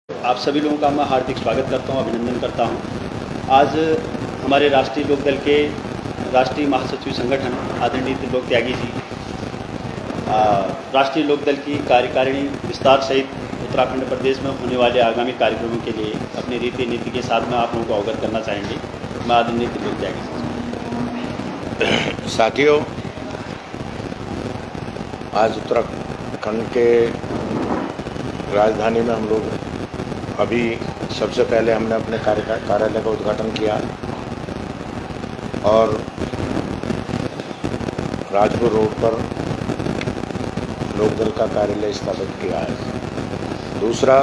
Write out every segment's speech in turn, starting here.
आप सभी लोगों का मैं हार्दिक स्वागत करता हूं, अभिनंदन करता हूं। आज हमारे राष्ट्रीय लोकदल के राष्ट्रीय महासचिव संगठन आदरणीय त्रिलोक त्यागी जी राष्ट्रीय लोकदल की कार्यकारिणी विस्तार सहित उत्तराखंड प्रदेश में होने वाले आगामी कार्यक्रमों के लिए अपनी रीति नीति के साथ में आप लोगों को अवगत करना चाहेंगे। मैं आदरणीय त्रिलोक त्यागी जी। साथियों, आज उत्तराखंड के राजधानी में हम लोग अभी सबसे पहले हमने अपने कार्यालय का उद्घाटन किया और राजपुर रोड पर लोकदल का कार्यालय स्थापित किया है। दूसरा,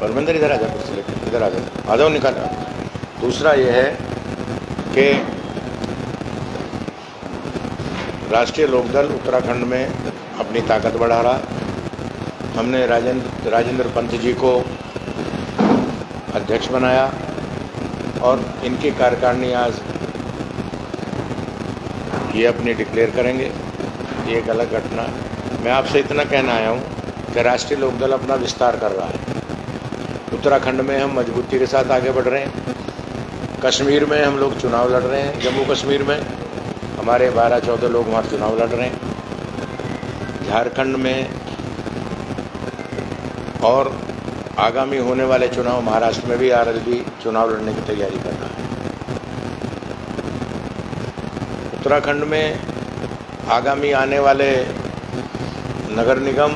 परमिंदर इधर आ जाओ, कुर्सी लेकर इधर आ जाओ, निकाल। दूसरा ये है कि राष्ट्रीय लोकदल उत्तराखंड में अपनी ताकत बढ़ा रहा। हमने राजेंद्र पंत जी को अध्यक्ष बनाया और इनकी कार्यकारिणी आज ये अपनी डिक्लेयर करेंगे। ये एक अलग घटना है। मैं आपसे इतना कहना आया हूँ कि राष्ट्रीय लोकदल अपना विस्तार कर रहा है। उत्तराखंड में हम मजबूती के साथ आगे बढ़ रहे हैं। कश्मीर में हम लोग चुनाव लड़ रहे हैं। जम्मू कश्मीर में हमारे 12-14 लोग वहाँ चुनाव लड़ रहे हैं। झारखंड में और आगामी होने वाले चुनाव महाराष्ट्र में भी आरएलडी चुनाव लड़ने की तैयारी कर रहा है। उत्तराखंड में आगामी आने वाले नगर निगम,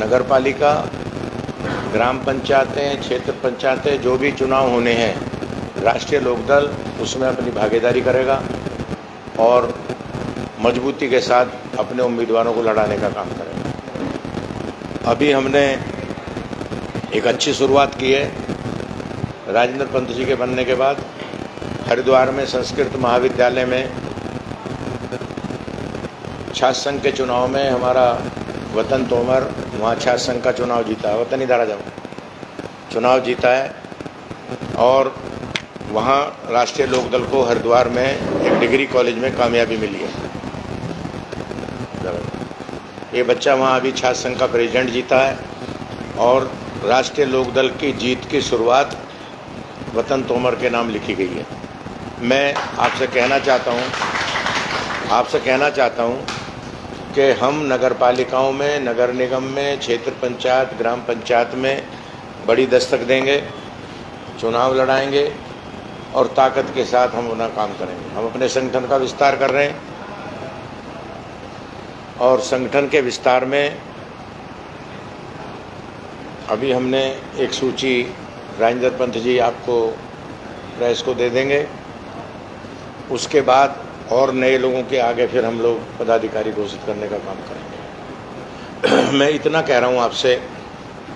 नगर पालिका, ग्राम पंचायतें, क्षेत्र पंचायतें, जो भी चुनाव होने हैं, राष्ट्रीय लोकदल उसमें अपनी भागीदारी करेगा और मजबूती के साथ अपने उम्मीदवारों को लड़ाने का काम करेगा। अभी हमने एक अच्छी शुरुआत की है। राजेंद्र पंत जी के बनने के बाद हरिद्वार में संस्कृत महाविद्यालय में छात्र संघ के चुनाव में हमारा वतन तोमर वहाँ छात्र संघ का चुनाव जीता है। वतन इधर आ जाओ, चुनाव जीता है और वहाँ राष्ट्रीय लोकदल को हरिद्वार में एक डिग्री कॉलेज में कामयाबी मिली है। ये बच्चा वहाँ अभी छात्र संघ का प्रेसिडेंट जीता है और राष्ट्रीय लोकदल की जीत की शुरुआत वतन तोमर के नाम लिखी गई है। मैं आपसे कहना चाहता हूँ कि हम नगर पालिकाओं में, नगर निगम में, क्षेत्र पंचायत, ग्राम पंचायत में बड़ी दस्तक देंगे, चुनाव लड़ाएंगे और ताकत के साथ हम अपना काम करेंगे। हम अपने संगठन का विस्तार कर रहे हैं और संगठन के विस्तार में अभी हमने एक सूची राजेंद्र पंत जी आपको प्रेस को दे देंगे। उसके बाद और नए लोगों के आगे फिर हम लोग पदाधिकारी घोषित करने का काम करेंगे। मैं इतना कह रहा हूँ आपसे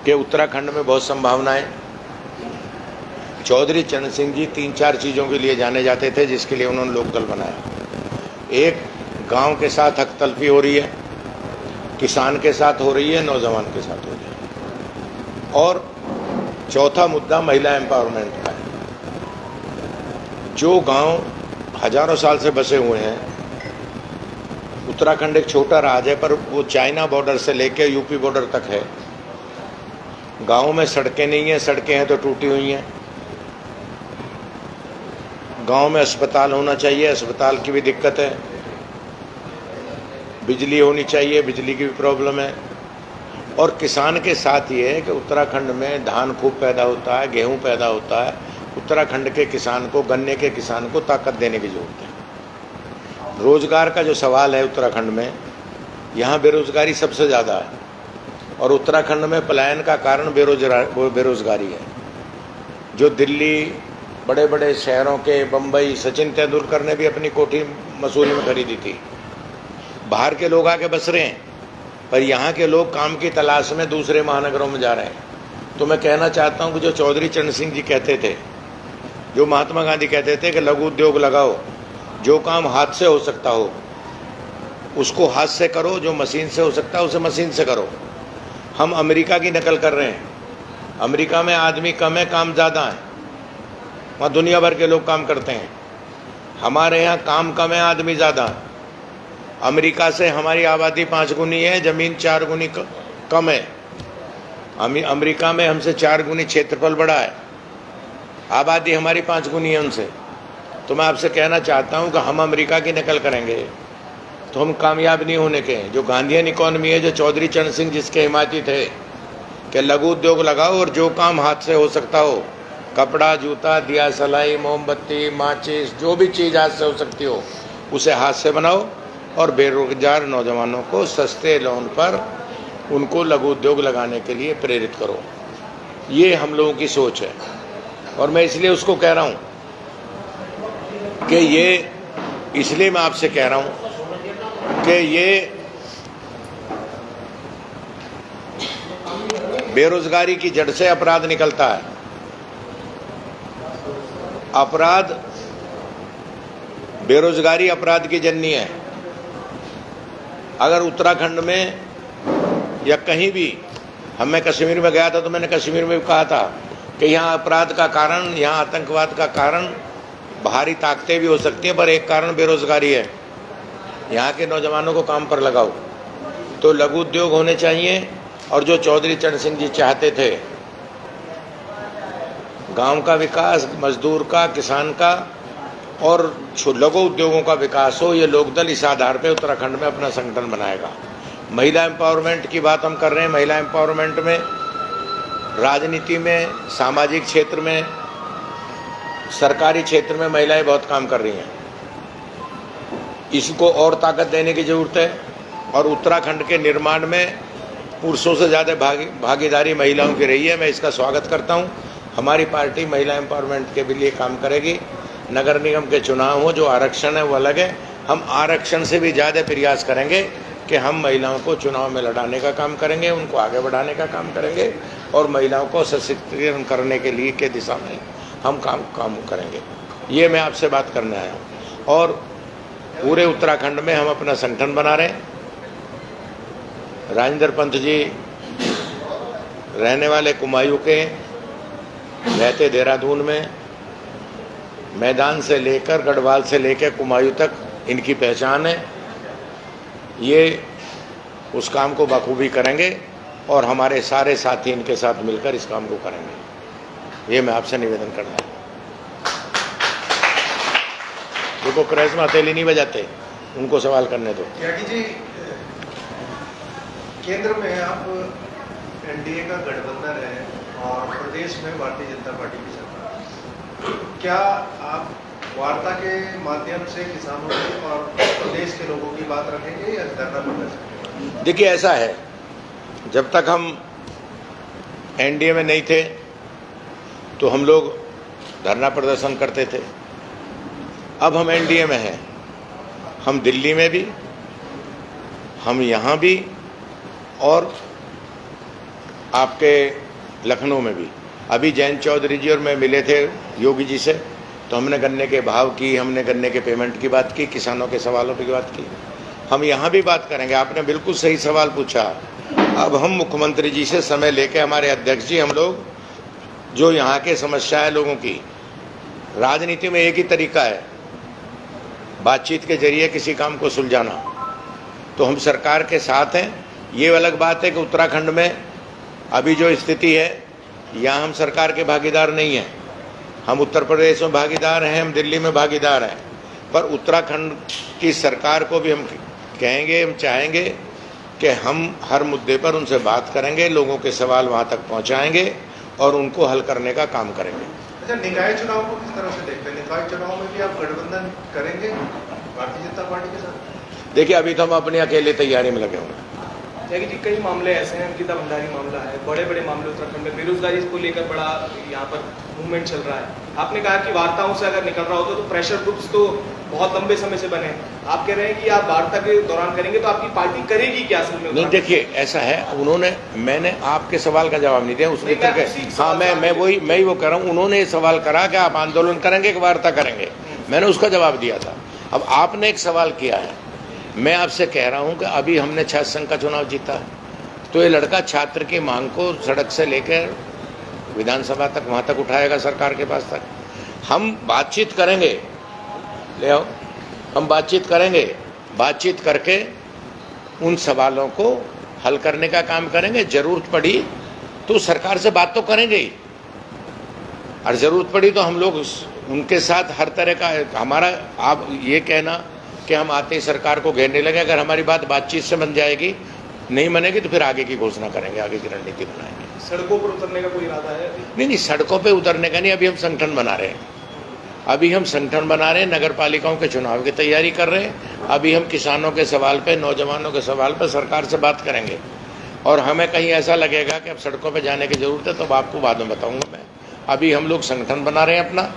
कि उत्तराखंड में बहुत संभावनाएं। चौधरी चरण सिंह जी 3-4 चीज़ों के लिए जाने जाते थे जिसके लिए उन्होंने लोकदल बनाया। एक, गांव के साथ हक तलफी हो रही है, किसान के साथ हो रही है, नौजवान के साथ हो रही है। और चौथा मुद्दा महिला एम्पावरमेंट का है। जो गांव हजारों साल से बसे हुए हैं, उत्तराखंड एक छोटा राज्य है पर वो चाइना बॉर्डर से लेकर यूपी बॉर्डर तक है। गांव में सड़कें नहीं है, सड़कें हैं तो टूटी हुई हैं। गांव में अस्पताल होना चाहिए, अस्पताल की भी दिक्कत है। बिजली होनी चाहिए, बिजली की भी प्रॉब्लम है। और किसान के साथ ये है कि उत्तराखंड में धान खूब पैदा होता है, गेहूं पैदा होता है। उत्तराखंड के किसान को, गन्ने के किसान को ताकत देने की जरूरत है। रोजगार का जो सवाल है उत्तराखंड में, यहाँ बेरोजगारी सबसे ज़्यादा है और उत्तराखंड में पलायन का कारण बेरोजगारी है। जो दिल्ली, बड़े बड़े शहरों के, बम्बई, सचिन तेंदुलकर ने भी अपनी कोठी मसूरी में खरीदी थी। बाहर के लोग आके बस रहे हैं पर यहाँ के लोग काम की तलाश में दूसरे महानगरों में जा रहे हैं। तो मैं कहना चाहता हूँ कि जो चौधरी चरण सिंह जी कहते थे, जो महात्मा गांधी कहते थे कि लघु उद्योग लगाओ, जो काम हाथ से हो सकता हो उसको हाथ से करो, जो मशीन से हो सकता है उसे मशीन से करो। हम अमेरिका की नकल कर रहे हैं। अमेरिका में आदमी कम है, काम ज़्यादा है। वहाँ दुनिया भर के लोग काम करते हैं। हमारे यहाँ काम कम है, आदमी ज़्यादा है। अमेरिका से हमारी आबादी 5 गुनी है, ज़मीन 4 गुनी कम है। अमेरिका में हमसे 4 गुनी क्षेत्रफल बड़ा है, आबादी हमारी 5 गुनी है उनसे। तो मैं आपसे कहना चाहता हूं कि हम अमेरिका की नकल करेंगे तो हम कामयाब नहीं होने के। जो गांधीयन इकोनॉमी है, जो चौधरी चरण सिंह जिसके हिमायती थे कि लघु उद्योग लगाओ और जो काम हाथ से हो सकता हो, कपड़ा, जूता, दिया सलाई, मोमबत्ती, माचिस, जो भी चीज़ हाथ से हो सकती हो उसे हाथ से बनाओ और बेरोजगार नौजवानों को सस्ते लोन पर उनको लघु उद्योग लगाने के लिए प्रेरित करो। ये हम लोगों की सोच है और मैं इसलिए उसको कह रहा हूँ कि इसलिए मैं आपसे कह रहा हूँ कि ये बेरोजगारी की जड़ से अपराध निकलता है। अपराध, बेरोजगारी अपराध की जननी है। अगर उत्तराखंड में या कहीं भी, मैं कश्मीर में गया था तो मैंने कश्मीर में भी कहा था कि यहाँ अपराध का कारण, यहाँ आतंकवाद का कारण बाहरी ताकतें भी हो सकती हैं, पर एक कारण बेरोजगारी है। यहाँ के नौजवानों को काम पर लगाओ। तो लघु उद्योग होने चाहिए और जो चौधरी चरण सिंह जी चाहते थे, गांव का विकास, मजदूर का, किसान का और लघु उद्योगों का विकास हो, ये लोकदल इस आधार पे उत्तराखंड में अपना संगठन बनाएगा। महिला एम्पावरमेंट की बात हम कर रहे हैं। महिला एम्पावरमेंट में राजनीति में, सामाजिक क्षेत्र में, सरकारी क्षेत्र में महिलाएं बहुत काम कर रही हैं। इसको और ताकत देने की जरूरत है और उत्तराखंड के निर्माण में पुरुषों से ज़्यादा भागीदारी महिलाओं की रही है। मैं इसका स्वागत करता हूं। हमारी पार्टी महिला एम्पावरमेंट के भी लिए काम करेगी। नगर निगम के चुनाव हो, जो आरक्षण है वो अलग है, हम आरक्षण से भी ज़्यादा प्रयास करेंगे कि हम महिलाओं को चुनाव में लड़ाने का काम करेंगे, उनको आगे बढ़ाने का काम करेंगे और महिलाओं को सशक्तिकरण करने के लिए के दिशा में हम काम करेंगे। ये मैं आपसे बात करने आया हूँ। और पूरे उत्तराखंड में हम अपना संगठन बना रहे हैं। राजेंद्र पंत जी रहने वाले कुमायूं के, रहते देहरादून में, मैदान से लेकर गढ़वाल से लेकर कुमायूं तक इनकी पहचान है। ये उस काम को बखूबी करेंगे और हमारे सारे साथी इनके साथ मिलकर इस काम को करेंगे। ये मैं आपसे निवेदन करता हूँ। देखो करिश्मा हथेली नहीं बजाते, उनको सवाल करने दो। त्यागी जी, केंद्र में आप एनडीए का गठबंधन है और प्रदेश में भारतीय जनता पार्टी की सरकार, क्या आप वार्ता के माध्यम से किसानों की और प्रदेश के लोगों की बात रखेंगे या धरना प्रदर्शन? देखिए ऐसा है, जब तक हम एनडीए में नहीं थे तो हम लोग धरना प्रदर्शन करते थे। अब हम एनडीए में हैं, हम दिल्ली में भी, हम यहाँ भी और आपके लखनऊ में भी। अभी जयंत चौधरी जी और मैं मिले थे योगी जी से, तो हमने गन्ने के भाव की, हमने गन्ने के पेमेंट की बात की, किसानों के सवालों की बात की। हम यहाँ भी बात करेंगे। आपने बिल्कुल सही सवाल पूछा। अब हम मुख्यमंत्री जी से समय लेके, हमारे अध्यक्ष जी, हम लोग जो यहाँ के समस्या है लोगों की, राजनीति में एक ही तरीका है, बातचीत के जरिए किसी काम को सुलझाना। तो हम सरकार के साथ हैं। ये अलग बात है कि उत्तराखंड में अभी जो स्थिति है, यहाँ हम सरकार के भागीदार नहीं हैं। हम उत्तर प्रदेश में भागीदार हैं, हम दिल्ली में भागीदार हैं, पर उत्तराखंड की सरकार को भी हम कहेंगे, हम चाहेंगे कि हम हर मुद्दे पर उनसे बात करेंगे, लोगों के सवाल वहाँ तक पहुँचाएंगे और उनको हल करने का काम करेंगे। अच्छा, निकाय चुनाव को किस तरह से देखते हैं? निकाय चुनाव में भी आप गठबंधन करेंगे भारतीय जनता पार्टी के साथ? देखिए अभी तो हम अपनी अकेले तैयारी में लगे हुए हैं। त्यागी जी, कई मामले ऐसे हैं, अंकिता भंडारी मामला है, बड़े बड़े मामले उत्तराखंड में, बेरोजगारी को लेकर बड़ा यहाँ पर मूवमेंट चल रहा है। आपने कहा कि वार्ताओं से अगर निकल रहा होता तो प्रेशर ग्रुप्स तो बहुत लंबे समय से बने। आप कह रहे हैं कि आप वार्ता के दौरान करेंगे, तो आपकी पार्टी करेगी क्या असल में? नहीं, देखिए ऐसा है, उन्होंने, मैंने आपके सवाल का जवाब नहीं दिया उस मित्र के। हाँ, मैं ही वो कह रहा हूँ। उन्होंने ये सवाल करा कि आप आंदोलन करेंगे कि वार्ता करेंगे, मैंने उसका जवाब दिया था। अब आपने एक सवाल किया है, मैं आपसे कह रहा हूँ कि अभी हमने छात्र संघ का चुनाव जीता है, तो ये लड़का छात्र की मांग को सड़क से लेकर विधानसभा तक, वहाँ तक उठाएगा, सरकार के पास तक। हम बातचीत करेंगे, ले आओ, हम बातचीत करेंगे, बातचीत करके उन सवालों को हल करने का काम करेंगे। जरूरत पड़ी तो सरकार से बात तो करेंगे ही, और ज़रूरत पड़ी तो हम लोग उनके साथ हर तरह का हमारा, आप ये कहना कि हम आते ही सरकार को घेरने लगे, अगर हमारी बातचीत से बन जाएगी, नहीं बनेगी तो फिर आगे की घोषणा करेंगे, आगे की रणनीति बनाएंगे। सड़कों पर उतरने का कोई इरादा है? नहीं, सड़कों पे उतरने का नहीं, अभी हम संगठन बना रहे हैं। अभी हम संगठन बना रहे हैं, नगर पालिकाओं के चुनाव की तैयारी कर रहे हैं। अभी हम किसानों के सवाल पे, नौजवानों के सवाल पे सरकार से बात करेंगे, और हमें कहीं ऐसा लगेगा कि अब सड़कों पे जाने की ज़रूरत है तो आपको बाद में बताऊंगा मैं। अभी हम लोग संगठन बना रहे हैं अपना,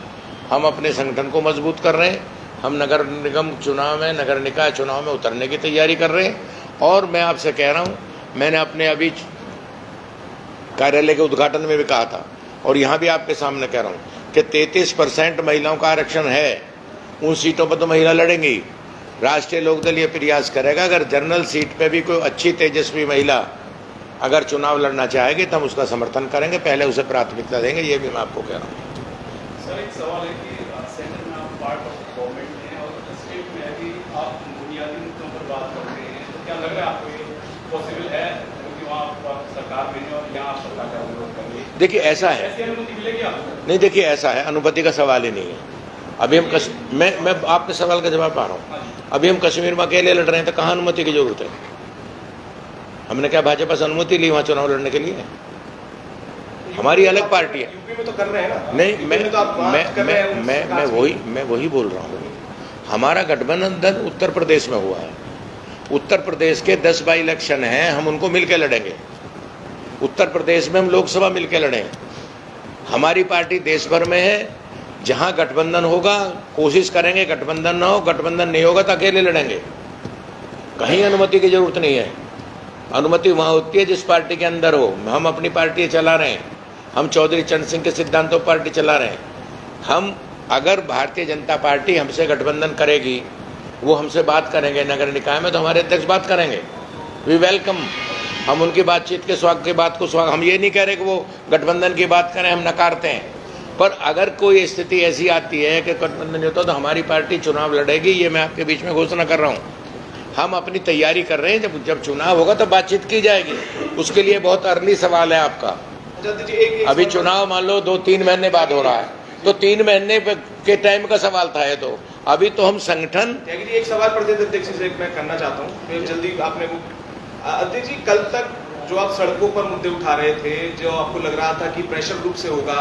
हम अपने संगठन को मजबूत कर रहे हैं, हम नगर निगम चुनाव में, नगर निकाय चुनाव में उतरने की तैयारी कर रहे हैं। और मैं आपसे कह रहा हूँ, मैंने अपने अभी कार्यालय के उद्घाटन में भी कहा था, और यहाँ भी आपके सामने कह रहा हूँ कि 33% महिलाओं का आरक्षण है, उन सीटों पर तो महिला लड़ेंगी। राष्ट्रीय लोकदल ये प्रयास करेगा, अगर जनरल सीट पे भी कोई अच्छी तेजस्वी महिला अगर चुनाव लड़ना चाहेगी तो हम उसका समर्थन करेंगे, पहले उसे प्राथमिकता देंगे, ये भी मैं आपको कह रहा हूँ। सर, एक सवाल है कि सेंटर में आप पार्ट ऑफ गवर्नमेंट हैं और स्टेट में भी आप बुनियादी मुद्दों पर बात करते हैं, तो क्या लग रहा है आपको ये पॉसिबल है क्योंकि वहाँ आप सरकार में और यहाँ आप सरकार का विरोध करेंगे? देखिए ऐसा है, ऐसी अनुमति मिलेगी आपको? नहीं, देखिए ऐसा है, अनुमति का सवाल ही नहीं है। अभी हम मैं आपके सवाल का जवाब पा रहा हूँ। अभी हम कश्मीर में अकेले लड़ रहे हैं, तो कहाँ अनुमति की जरूरत है? हमने क्या भाजपा से अनुमति ली वहाँ चुनाव लड़ने के लिए? हमारी अलग पार्टी है। यूपी में तो कर रहे हैं ना? नहीं, मैं मैं वही बोल रहा हूँ। हमारा गठबंधन उत्तर प्रदेश में हुआ है, उत्तर प्रदेश के 10 बाई इलेक्शन हैं, हम उनको मिलकर लड़ेंगे। उत्तर प्रदेश में हम लोकसभा मिलकर लड़ें। हमारी पार्टी देश भर में है, जहाँ गठबंधन होगा कोशिश करेंगे गठबंधन ना हो, गठबंधन नहीं होगा तो अकेले लड़ेंगे। कहीं अनुमति की जरूरत नहीं है। अनुमति वहाँ होती है जिस पार्टी के अंदर हो। हम अपनी पार्टी चला रहे हैं, हम चौधरी चरण सिंह के सिद्धांतों पर पार्टी चला रहे हैं। हम अगर भारतीय जनता पार्टी हमसे गठबंधन करेगी, वो हमसे बात करेंगे नगर निकाय में, तो हमारे अध्यक्ष बात करेंगे, वी वेलकम। हम उनकी बातचीत के स्वागत की बात को स्वागत, हम ये नहीं कह रहे कि वो गठबंधन की बात करें, हम नकारते हैं। पर अगर कोई स्थिति ऐसी आती है कि गठबंधन नहीं होता तो हमारी पार्टी चुनाव लड़ेगी, ये मैं आपके बीच में घोषणा कर रहा हूँ। हम अपनी तैयारी कर रहे हैं, जब चुनाव होगा तो बातचीत की जाएगी। उसके लिए बहुत अर्ली सवाल है आपका। अभी चुनाव मान लो 2-3 महीने बाद हो रहा है, तो 3 महीने के टाइम का सवाल था ये तो। अभी तो हम संगठन। एक सवाल प्रदेश अध्यक्ष से मैं करना चाहता हूँ, जल्दी आपने वो अध्यक्ष जी, कल तक जो आप सड़कों पर मुद्दे उठा रहे थे, जो आपको लग रहा था कि प्रेशर ग्रुप से होगा,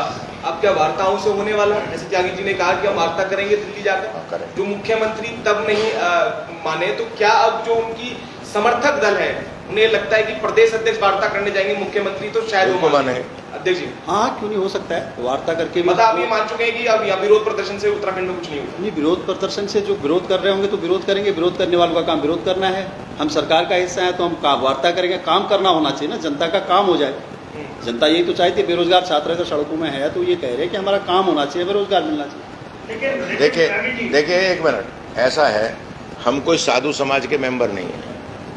अब क्या वार्ताओं से होने वाला है? जैसे त्यागी जी ने कहा कि हम वार्ता करेंगे दिल्ली जाकर, जो मुख्यमंत्री तब नहीं माने, तो क्या अब जो उनकी समर्थक दल है उन्हें लगता है कि प्रदेश अध्यक्ष वार्ता करने जाएंगे, मुख्यमंत्री तो शायद वो माने? अध्यक्ष जी, हाँ, क्यों नहीं हो सकता है, वार्ता करके भी। मतलब आप ये मान चुके हैं कि अब यहाँ विरोध प्रदर्शन से उत्तराखंड में कुछ नहीं होगा? नहीं, विरोध प्रदर्शन से जो विरोध कर रहे होंगे तो विरोध करेंगे, विरोध करने वालों का काम विरोध करना है। हम सरकार का हिस्सा है तो हम वार्ता करेंगे, काम करना होना चाहिए ना, जनता का काम हो जाए। जनता यही तो चाहती है, बेरोजगार छात्र तो सड़कों में है, तो ये कह रहे हैं कि हमारा काम होना चाहिए, बेरोजगार मिलना चाहिए। देखिए 1 मिनट, ऐसा है, हम कोई साधु समाज के मेंबर नहीं है।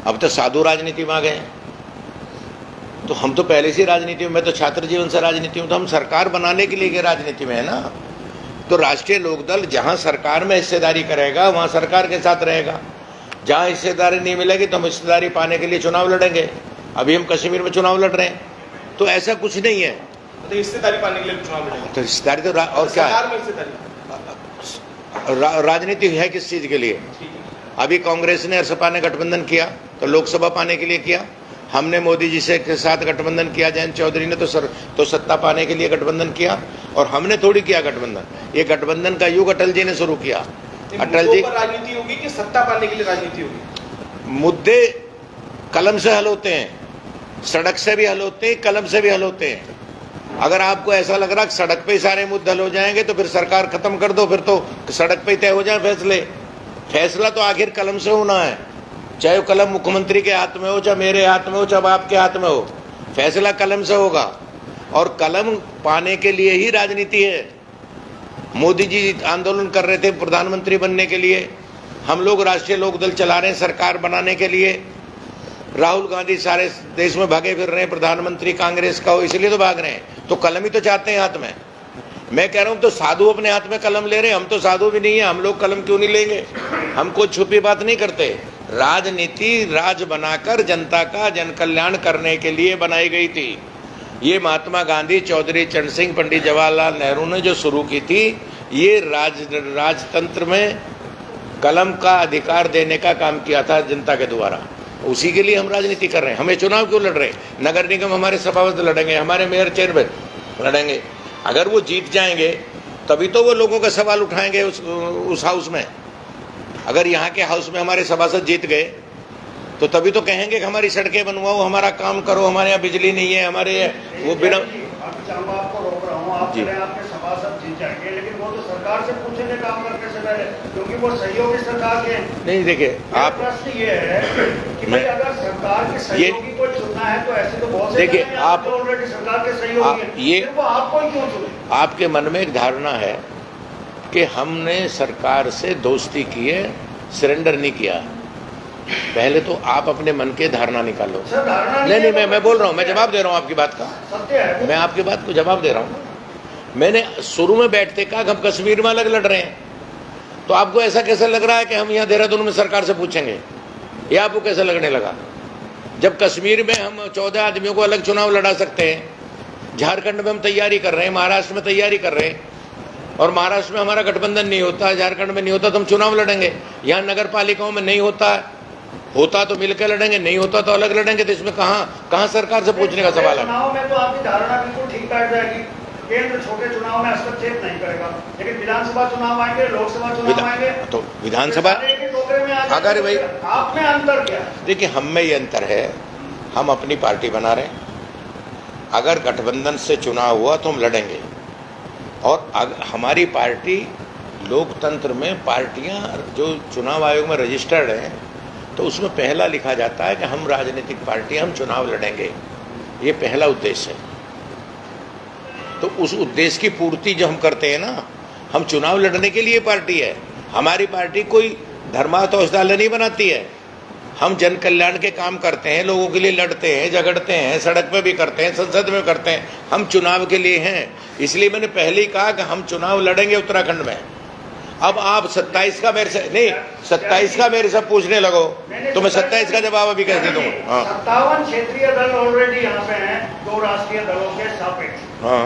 अब तो साधु राजनीति में आ गए, तो हम तो पहले से राजनीति में, मैं तो छात्र जीवन से राजनीति में, तो हम सरकार बनाने के लिए राजनीति में है ना। तो राष्ट्रीय लोकदल जहां सरकार में हिस्सेदारी करेगा वहां सरकार के साथ रहेगा, जहां हिस्सेदारी नहीं मिलेगी तो हम हिस्सेदारी पाने के लिए चुनाव लड़ेंगे। अभी हम कश्मीर में चुनाव लड़ रहे हैं, तो ऐसा कुछ नहीं है। तो हिस्सेदारी पाने के लिए चुनाव लड़ेंगे तो हिस्सेदारी तो और क्या है, राजनीति है किस चीज के लिए? अभी कांग्रेस ने सपा ने गठबंधन किया तो लोकसभा पाने के लिए किया, हमने मोदी जी से के साथ गठबंधन किया, जयंत चौधरी ने तो सत्ता पाने के लिए गठबंधन किया, और हमने थोड़ी किया गठबंधन। ये गठबंधन का युग अटल जी ने शुरू किया। अटल जी, राजनीति होगी कि सत्ता पाने के लिए राजनीति होगी? मुद्दे कलम से हल होते हैं, सड़क से भी हल होते हैं, कलम से भी हल होते हैं। अगर आपको ऐसा लग रहा है कि सड़क पे ही सारे मुद्दे हल हो जाएंगे तो फिर सरकार खत्म कर दो, फिर तो सड़क पे ही तय हो जाए फैसले। फैसला तो आखिर कलम से होना है, चाहे वो कलम मुख्यमंत्री के हाथ में हो, चाहे मेरे हाथ में हो, चाहे आपके हाथ में हो, फैसला कलम से होगा। और कलम पाने के लिए ही राजनीति है। मोदी जी आंदोलन कर रहे थे प्रधानमंत्री बनने के लिए, हम लोग राष्ट्रीय लोकदल चला रहे हैं सरकार बनाने के लिए। राहुल गांधी सारे देश में भागे फिर रहे हैं, प्रधानमंत्री कांग्रेस का हो, इसलिए तो भाग रहे हैं। तो कलम ही तो चाहते हैं हाथ में। मैं कह रहा हूं तो साधु अपने हाथ में कलम ले रहे हैं, हम तो साधु भी नहीं है, हम लोग कलम क्यों नहीं लेंगे? हम कोई छुपी बात नहीं करते। राजनीति राज बनाकर जनता का जन कल्याण करने के लिए बनाई गई थी। ये महात्मा गांधी, चौधरी चरण सिंह, पंडित जवाहरलाल नेहरू ने जो शुरू की थी, ये राजतंत्र में कलम का अधिकार देने का काम किया था जनता के द्वारा। उसी के लिए हम राजनीति कर रहे हैं। हमें चुनाव क्यों लड़ रहे हैं? नगर निगम हमारे सभापति लड़ेंगे, हमारे मेयर चेयरमैन लड़ेंगे। अगर वो जीत जाएंगे तभी तो वो लोगों का सवाल उठाएंगे उस हाउस में। अगर यहाँ के हाउस में हमारे सभासद जीत गए तो तभी तो कहेंगे कि हमारी सड़कें बनवाओ, हमारा काम करो, हमारे यहाँ बिजली नहीं है, हमारे वो बिना। आपको रोक रहा हूँ, आप आपके सभासद जीत जाएंगे, लेकिन वो तो सरकार से पूछेंगे काम करने से पहले, क्योंकि वो सहयोगी सरकार के। नहीं देखिए, आप प्रश्न ये है कि भाई अगर सरकार के सहयोगी को चुनना है तो ऐसे तो बहुत से देखिए, आप ऑलरेडी सरकार के सहयोगी हैं, ये वो आपको क्यों चुने? आपके मन में एक धारणा है कि हमने सरकार से दोस्ती की है, सरेंडर नहीं किया। पहले तो आप अपने मन के धारणा निकालो। नहीं, मैं बोल रहा हूँ, मैं जवाब दे रहा हूँ आपकी बात का। सत्य है, मैं आपकी बात को जवाब दे रहा हूँ। मैंने शुरू में बैठते कहा कि हम कश्मीर में अलग लड़ रहे हैं, तो आपको ऐसा कैसे लग रहा है कि हम यहाँ देहरादून में सरकार से पूछेंगे? ये आपको कैसे लगने लगा? जब कश्मीर में हम 14 आदमियों को अलग चुनाव लड़ा सकते हैं, झारखंड में हम तैयारी कर रहे हैं, महाराष्ट्र में तैयारी कर रहे हैं, और महाराष्ट्र में हमारा गठबंधन नहीं होता, झारखंड में नहीं होता तो हम चुनाव लड़ेंगे। यहाँ नगर पालिकाओं में नहीं होता तो मिलकर लड़ेंगे, नहीं होता तो अलग लड़ेंगे। तो इसमें कहाँ सरकार से पूछने का सवाल है? चुनाव में तो आपकी धारणा बिल्कुल ठीक बैठ जाएगी। केंद्र छोटे चुनाव में हस्तक्षेप नहीं करेगा, लेकिन विधानसभा चुनाव आएंगे, लोकसभा चुनाव आएंगे तो विधानसभा अगर भाई आप में अंतर क्या? देखिए, हम में ये अंतर है, हम अपनी पार्टी बना रहे हैं। अगर गठबंधन से चुनाव हुआ तो हम लड़ेंगे, और हमारी पार्टी लोकतंत्र में पार्टियां जो चुनाव आयोग में रजिस्टर्ड हैं तो उसमें पहला लिखा जाता है कि हम राजनीतिक पार्टी, हम चुनाव लड़ेंगे। ये पहला उद्देश्य है। तो उस उद्देश्य की पूर्ति जो हम करते हैं ना, हम चुनाव लड़ने के लिए पार्टी है। हमारी पार्टी कोई धर्मार्थ औषधालय नहीं बनाती है। हम जन कल्याण के काम करते हैं, लोगों के लिए लड़ते हैं, झगड़ते हैं, सड़क पे भी करते हैं, संसद में करते हैं। हम चुनाव के लिए हैं। इसलिए मैंने पहले ही कहा कि हम चुनाव लड़ेंगे उत्तराखंड में। अब आप 27 का मेरे से नहीं, 27 का मेरे से पूछने लगो तो मैं 27 का जवाब अभी कैसे दूँ? 57 क्षेत्रीय दल ऑलरेडी यहाँ पे हैं, 2 राष्ट्रीय दलों के सापेक्ष। हाँ,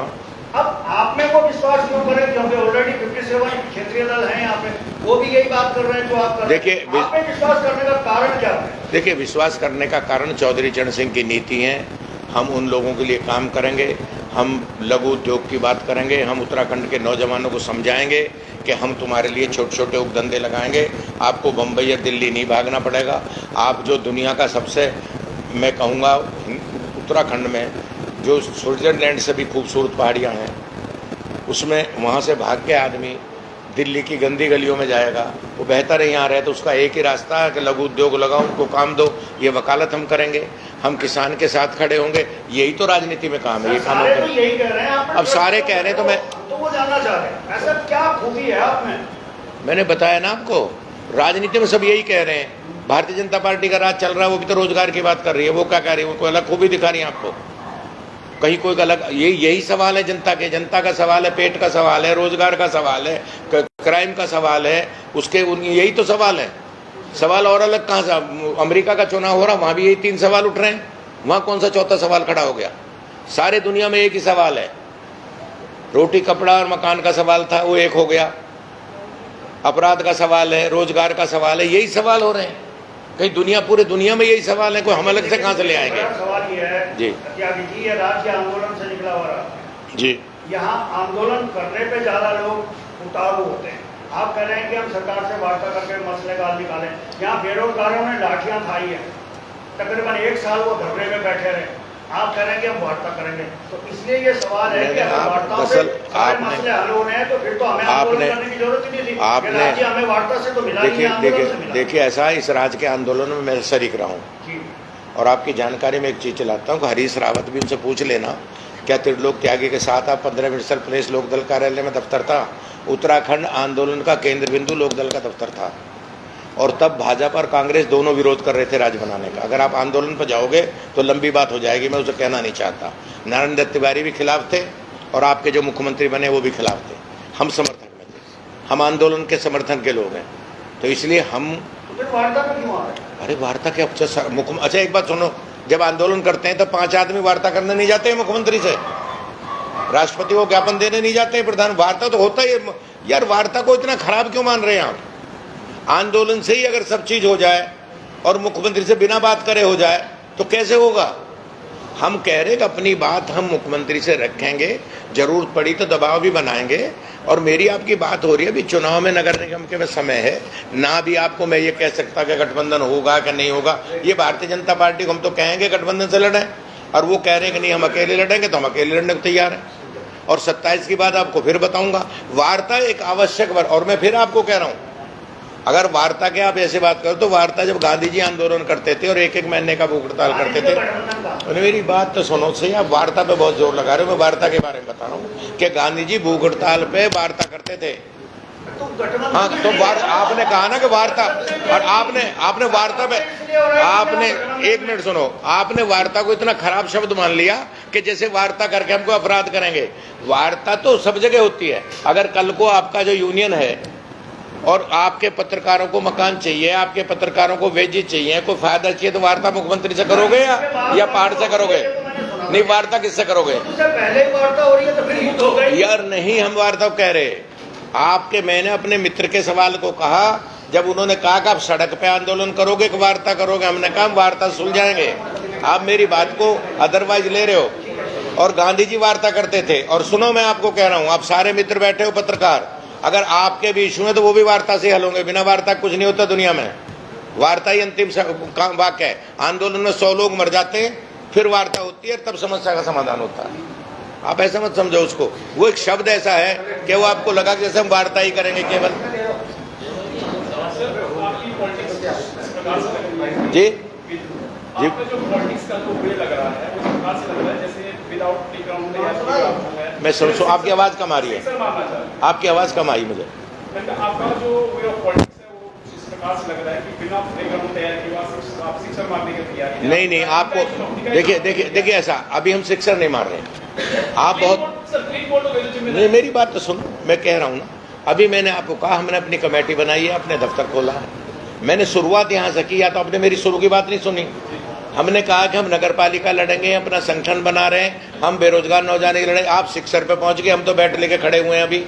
अब आप में वो विश्वास क्यों करें, क्योंकि ऑलरेडी 57 क्षेत्रीय दल हैं यहाँ पे, वो भी यही बात कर रहे हैं जो आप कर रहे हैं। देखिए, आप में विश्वास करने का कारण क्या है? देखिए, विश्वास करने का कारण चौधरी चरण सिंह की नीति है। हम उन लोगों के लिए काम करेंगे, हम लघु उद्योग की बात करेंगे, हम उत्तराखंड के नौजवानों को समझाएंगे कि हम तुम्हारे लिए छोटे छोटे उपधंधे लगाएंगे, आपको बम्बई या दिल्ली नहीं भागना पड़ेगा। आप जो दुनिया का सबसे, मैं कहूँगा उत्तराखंड में जो स्विट्जरलैंड से भी खूबसूरत पहाड़ियाँ हैं, उसमें वहाँ से भाग के आदमी दिल्ली की गंदी गलियों में जाएगा। वो बेहतर है यहाँ रहे। तो उसका एक ही रास्ता है कि लघु उद्योग लगाओ, उनको काम दो। ये वकालत हम करेंगे, हम किसान के साथ खड़े होंगे। यही तो राजनीति में काम है। ये काम तो यही कह रहे हैं आप। अब सारे कह रहे हैं तो मैं तो वो जानना चाह रहे हैं ऐसा क्या खूबी है आप में? मैंने बताया ना आपको, राजनीति में सब यही कह रहे हैं। भारतीय जनता पार्टी का राज चल रहा है, वो भी तो रोजगार की बात कर रही है। वो क्या कह रही है? वो कोई अलग खूबी दिखा रही है आपको? कहीं कोई अलग? यही सवाल है जनता का सवाल है, पेट का सवाल है, रोजगार का सवाल है, क्राइम का सवाल है, उसके यही तो सवाल है। सवाल और अलग कहाँ से? अमेरिका का चुनाव हो रहा, वहाँ भी यही 3 सवाल उठ रहे हैं। वहाँ कौन सा चौथा सवाल खड़ा हो गया? सारे दुनिया में एक ही सवाल है। रोटी कपड़ा और मकान का सवाल था, वो एक हो गया। अपराध का सवाल है, रोजगार का सवाल है, यही सवाल हो रहे हैं। कहीं पूरे दुनिया में यही सवाल है, कोई हम अलग से कहाँ से ले आएंगे? सवाल ये है जी, ये राज्य आंदोलन से निकला हुआ रहा जी। यहाँ आंदोलन करने पे ज्यादा लोग उतारू होते हैं। आप कह रहे हैं कि हम सरकार से वार्ता करके मसले का हल निकालें। यहाँ बेरोजगारों ने लाठियां खाई है, तकरीबन 1 साल वो धरने में बैठे रहे। आप कह रहे हैं कि हम वार्ता करेंगे, तो इसलिए ये सवाल है कि अगर वार्ताओं से सारे मसले हल होने हैं तो फिर तो हमें आंदोलन करने की जरूरत ही नहीं थी। राज्य हमें वार्ता से तो मिला ही नहीं। देखिए ऐसा है, इस राज्य के आंदोलन में मैं शरीक रहा हूँ। और आपकी जानकारी में एक चीज़ चलाता हूँ कि हरीश रावत भी उनसे पूछ लेना, क्या त्रिलोक त्यागी के साथ आप 15 मिनट प्रदेश लोकदल कार्यालय में दफ्तर था। उत्तराखंड आंदोलन का केंद्र बिंदु लोकदल का दफ्तर था, और तब भाजपा और कांग्रेस दोनों विरोध कर रहे थे राज्य बनाने का। अगर आप आंदोलन पर जाओगे तो लंबी बात हो जाएगी, मैं उसे कहना नहीं चाहता। नारायण दत्त तिवारी भी खिलाफ थे और आपके जो मुख्यमंत्री बने वो भी खिलाफ थे। हम समर्थक में थे, हम आंदोलन के समर्थन के लोग हैं। तो इसलिए हम वार्ता में क्यों आ रहे हैं? अरे वार्ता के अच्छा एक बात सुनो, जब आंदोलन करते हैं तो 5 आदमी वार्ता करने नहीं जाते हैं मुख्यमंत्री से, राष्ट्रपति को ज्ञापन देने नहीं जाते हैं, प्रधान वार्ता तो होता ही है। यार वार्ता को इतना खराब क्यों मान रहे हैं आप? आंदोलन से ही अगर सब चीज हो जाए और मुख्यमंत्री से बिना बात करे हो जाए तो कैसे होगा? हम कह रहे कि अपनी बात हम मुख्यमंत्री से रखेंगे, जरूरत पड़ी तो दबाव भी बनाएंगे। और मेरी आपकी बात हो रही है, अभी चुनाव में नगर निगम के समय है ना, भी आपको मैं ये कह सकता कि गठबंधन होगा कि नहीं होगा। ये भारतीय जनता पार्टी को हम तो कहेंगे गठबंधन से लड़ें, और वो कह रहे हैं कि नहीं हम अकेले लड़ेंगे, तो हम अकेले लड़ने को तैयार हैं। और 27 की बात आपको फिर बताऊंगा, वार्ता एक आवश्यक और मैं फिर आपको कह रहा हूं, अगर वार्ता के आप ऐसे बात करो तो वार्ता जब गांधी जी आंदोलन करते थे और 1-1 महीने का भूख हड़ताल करते थे, और मेरी बात तो सुनो सही, आप वार्ता पे बहुत जोर लगा रहे हो, मैं वार्ता के बारे में बता रहा हूँ कि गांधी जी भूख हड़ताल पे वार्ता करते थे। हाँ तो आपने कहा ना कि वार्ता, और आपने वार्ता पे आपने 1 मिनट सुनो, आपने वार्ता को इतना खराब शब्द मान लिया कि जैसे वार्ता करके हमको अपराध करेंगे। वार्ता तो सब जगह होती है। अगर कल को आपका जो यूनियन है और आपके पत्रकारों को मकान चाहिए, आपके पत्रकारों को वेजेस चाहिए, कोई फायदा चाहिए, तो वार्ता मुख्यमंत्री से करोगे या पहाड़ से करोगे? नहीं, वार्ता किससे करोगे? पहले वार्ता हो रही है तो फिर युद्ध हो गई। यार नहीं, हम वार्ता कह रहे आपके, मैंने अपने मित्र के सवाल को कहा, जब उन्होंने कहा कि आप सड़क पे आंदोलन करोगे कि वार्ता करोगे, हमने कहा हम वार्ता सुलझाएंगे। आप मेरी बात को अदरवाइज ले रहे हो। और गांधी जी वार्ता करते थे। और सुनो, मैं आपको कह रहा हूं, आप सारे मित्र बैठे हो पत्रकार, अगर आपके भी इशू है तो वो भी वार्ता से हल होंगे। बिना वार्ता कुछ नहीं होता दुनिया में, वार्ता ही अंतिम वाक्य है। आंदोलन में 100 लोग मर जाते हैं, फिर वार्ता होती है, तब समस्या का समाधान होता है। आप ऐसा मत समझो उसको, वो एक शब्द ऐसा है कि वो आपको लगा कि जैसे हम वार्ता ही करेंगे केवल। जी जी, जो पॉलिटिक्स का जो वे लग रहा है वो सरकार से लग रहा है जैसे विदाउट प्लेग्राउंड है। मैं सुनो, आपकी आवाज कम आ रही है, आपकी आवाज कम आई मुझे। आपका जो वे ऑफ पॉलिटिक्स है वो इस प्रकार से लग रहा है कि बिना प्लेग्राउंड तैयार किए आप शिक्षण मारने की तैयारी। नहीं, आपको देखिए ऐसा, अभी हम शिक्षण नहीं मार रहे, आप बहुत नहीं, मेरी बात तो सुनो, मैं कह रहा हूँ ना, अभी मैंने आपको कहा हमने अपनी कमेटी बनाई है, अपने दफ्तर खोला है। मैंने शुरुआत यहाँ से की, या तो आपने मेरी शुरू की बात नहीं सुनी। हमने कहा कि हम नगर पालिका लड़ेंगे, अपना संगठन बना रहे हैं, हम बेरोजगार नौजवान की लड़ाई। आप शिक्षण पे पहुंच गए, हम तो बैट लेके खड़े हुए हैं। अभी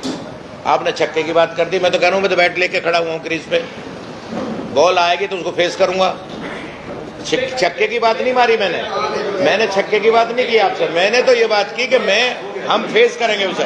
आपने छक्के की बात कर दी, मैं तो कह रहा हूँ मैं तो बैट लेके खड़ा हुआ हूँ क्रीज पे, बॉल आएगी तो उसको फेस करूंगा। छक्के की बात नहीं मारी मैंने छक्के की बात नहीं की आपसे। मैंने तो ये बात की कि हम फेस करेंगे उसे।